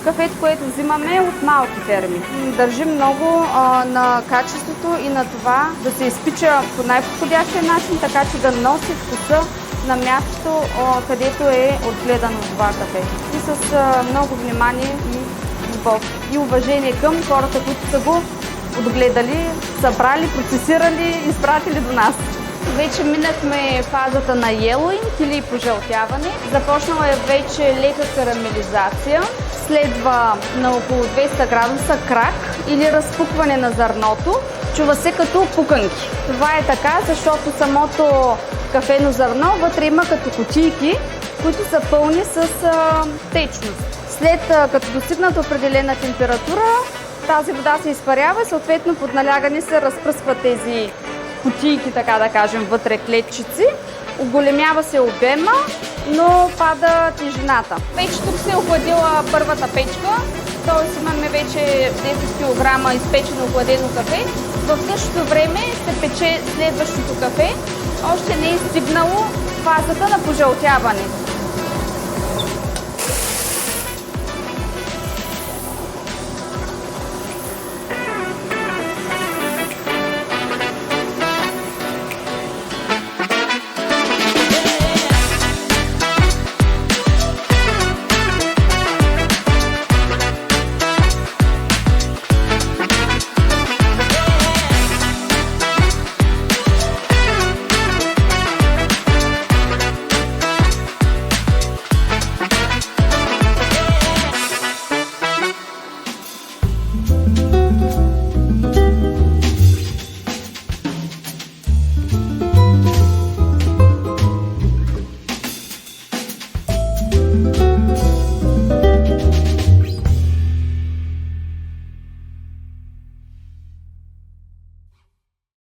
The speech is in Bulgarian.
Кафето, което взимаме от малки ферми. Държим много на качеството и на това да се изпича по най-подходящия начин, така че да носи вкуса на мястото, където е отгледано това кафе. И с много внимание и любов и уважение към хората, които са го отгледали, събрали, процесирали, изпратили до нас. Вече минахме фазата на yellowing или пожълтяване. Започнала е вече лека карамелизация. Следва на около 200 градуса крак или разпукване на зърното. Чува се като пуканки. Това е така, защото самото кафено зърно вътре има като кутийки, които са пълни с течност. След като достигнат определена температура, тази вода се изпарява и съответно под налягане се разпръскват тези кутийки, така да кажем, вътре клетчици. Оголемява се обема, но пада тежината. Печето се е охладила първата печка, т.е. имаме вече 10 кг изпечено охладено кафе. В същото време се пече следващото кафе. Още не е стигнало фазата на пожълтяване.